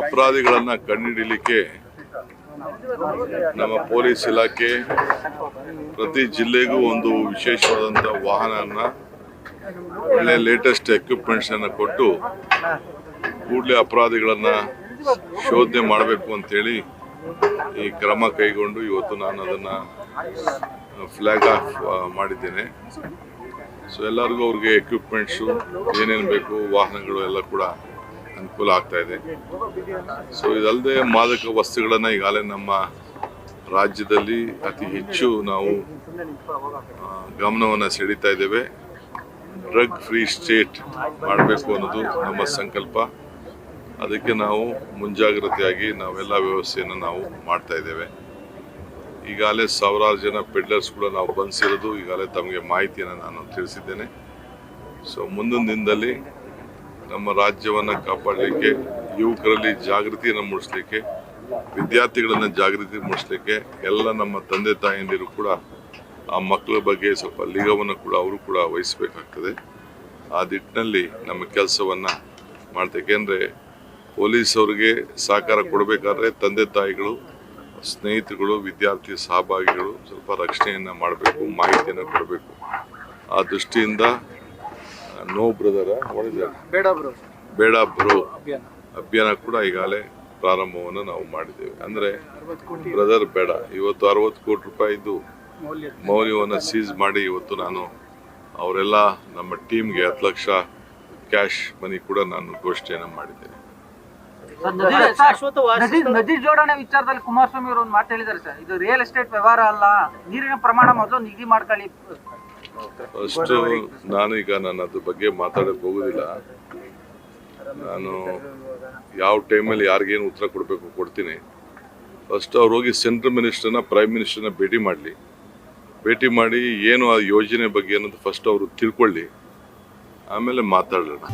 ಅಪರಾಧಿಗಳನ್ನು ಕಂಡುಹಿಡಿಯಲಿಕ್ಕೆ ನಮ್ಮ ಪೊಲೀಸ್ ಇಲಾಖೆ ಪ್ರತಿ ಜಿಲ್ಲೆಗೂ ಒಂದು ವಿಶೇಷವಾದಂಥ ವಾಹನವನ್ನು ಒಳ್ಳೆ ಲೇಟೆಸ್ಟ್ ಎಕ್ವಿಪ್ಮೆಂಟ್ಸನ್ನು ಕೊಟ್ಟು ಕೂಡಲೇ ಅಪರಾಧಿಗಳನ್ನು ಶೋಧನೆ ಮಾಡಬೇಕು ಅಂತೇಳಿ ಈ ಕ್ರಮ ಕೈಗೊಂಡು ಇವತ್ತು ನಾನು ಅದನ್ನು ಫ್ಲ್ಯಾಗ್ ಆಫ್ ಮಾಡಿದ್ದೇನೆ. ಸೊ ಎಲ್ಲರಿಗೂ ಅವ್ರಿಗೆ ಎಕ್ವಿಪ್ಮೆಂಟ್ಸು ಏನೇನು ಬೇಕು ವಾಹನಗಳು ಎಲ್ಲ ಕೂಡ ಅನುಕೂಲ ಆಗ್ತಾ ಇದೆ. ಸೊ ಇದಲ್ಲದೆ ಮಾದಕ ವಸ್ತುಗಳನ್ನು ಈಗಾಗಲೇ ನಮ್ಮ ರಾಜ್ಯದಲ್ಲಿ ಅತಿ ಹೆಚ್ಚು ನಾವು ಗಮನವನ್ನು ಸೆಳೀತಾ ಇದ್ದೇವೆ. ಡ್ರಗ್ ಫ್ರೀ ಸ್ಟೇಟ್ ಮಾಡಬೇಕು ಅನ್ನೋದು ನಮ್ಮ ಸಂಕಲ್ಪ. ಅದಕ್ಕೆ ನಾವು ಮುಂಜಾಗ್ರತೆಯಾಗಿ ನಾವೆಲ್ಲ ವ್ಯವಸ್ಥೆಯನ್ನು ನಾವು ಮಾಡ್ತಾ ಇದ್ದೇವೆ. ಈಗಾಗಲೇ ಸಾವಿರಾರು ಜನ ಪೆಡ್ಲರ್ಸ್ ಕೂಡ ನಾವು ಬಂಧಿಸಿರೋದು ಈಗಾಗಲೇ ತಮಗೆ ಮಾಹಿತಿಯನ್ನು ನಾನು ತಿಳಿಸಿದ್ದೇನೆ. ಸೊ ಮುಂದಿನ ದಿನದಲ್ಲಿ ನಮ್ಮ ರಾಜ್ಯವನ್ನು ಕಾಪಾಡಲಿಕ್ಕೆ, ಯುವಕರಲ್ಲಿ ಜಾಗೃತಿಯನ್ನು ಮೂಡಿಸಲಿಕ್ಕೆ, ವಿದ್ಯಾರ್ಥಿಗಳನ್ನು ಜಾಗೃತಿ ಮೂಡಿಸಲಿಕ್ಕೆ ಎಲ್ಲ ನಮ್ಮ ತಂದೆ ತಾಯಂದಿರು ಕೂಡ ಆ ಮಕ್ಕಳ ಬಗ್ಗೆ ಸ್ವಲ್ಪ ನಿಗಾವನ್ನು ಕೂಡ ಅವರು ಕೂಡ ವಹಿಸಬೇಕಾಗ್ತದೆ. ಆ ನಿಟ್ಟಿನಲ್ಲಿ ನಮ್ಮ ಕೆಲಸವನ್ನು ಮಾಡ್ತೇವೆ. ಏಕೆಂದರೆ ಪೊಲೀಸ್ ಅವರಿಗೆ ಸಹಕಾರ ಕೊಡಬೇಕಾದ್ರೆ ತಂದೆ ತಾಯಿಗಳು, ಸ್ನೇಹಿತರುಗಳು, ವಿದ್ಯಾರ್ಥಿ ಸಹಭಾಗಿಗಳು ಸ್ವಲ್ಪ ರಕ್ಷಣೆಯನ್ನು ಮಾಡಬೇಕು, ಮಾಹಿತಿಯನ್ನು ಕೊಡಬೇಕು. ಆ ದೃಷ್ಟಿಯಿಂದ ನೋ ಬ್ರದರ್ ಬೇಡ ಬ್ರೋ ಅಭಿಯಾನ ಕೂಡ ಈಗಾಗಲೇ ಪ್ರಾರಂಭವನ್ನು ನಾವು ಮಾಡಿದ್ದೇವೆ. ಅಂದರೆ ಬ್ರದರ್ ಬೇಡ, ಇವತ್ತು 60 ಕೋಟಿ ರೂಪಾಯಿದು ಮೌಲ್ಯವನ್ನು ಸೀಸ್ ಮಾಡಿ ಇವತ್ತು ನಾನು ಅವರೆಲ್ಲ ನಮ್ಮ ಟೀಮ್ಗೆ 10 ಲಕ್ಷ ಕ್ಯಾಶ್ ಮನಿ ಕೂಡ ನಾನು ಘೋಷಣೆಯನ್ನು ಮಾಡಿದ್ದೇನೆ. ನದಿ ಜೋಡಣೆ ವಿಚಾರದಲ್ಲಿ ಕುಮಾರಸ್ವಾಮಿ ಅವರು ಒಂದು ಮಾತು ಹೇಳಿದ್ದಾರೆ ಸರ್, ಇದು ರಿಯಲ್ ಎಸ್ಟೇಟ್ ವ್ಯವಹಾರ ಅಲ್ಲ, ನೀರಿನ ಪ್ರಮಾಣ ಮೊದಲು ನಿಗದಿ ಮಾಡ್ಕೊಳ್ಳಿ. ಫಸ್ಟ್ ನಾನು ಅದ್ರ ಬಗ್ಗೆ ಮಾತಾಡಕ್ಕೆ ಹೋಗೋದಿಲ್ಲ. ನಾನು ಯಾವ ಟೈಮಲ್ಲಿ ಯಾರಿಗೇನು ಉತ್ತರ ಕೊಡಬೇಕು ಕೊಡ್ತೀನಿ. ಫಸ್ಟ್ ಅವ್ರು ಹೋಗಿ ಸೆಂಟ್ರಲ್ ಮಿನಿಸ್ಟರ್ನ, ಪ್ರೈಮ್ ಮಿನಿಸ್ಟರ್ನ ಭೇಟಿ ಮಾಡಿ ಏನು ಆ ಯೋಜನೆ ಬಗ್ಗೆ ಅನ್ನೋದು ಫಸ್ಟ್ ಅವರು ತಿಳ್ಕೊಳ್ಳಿ, ಆಮೇಲೆ ಮಾತಾಡೋಣ.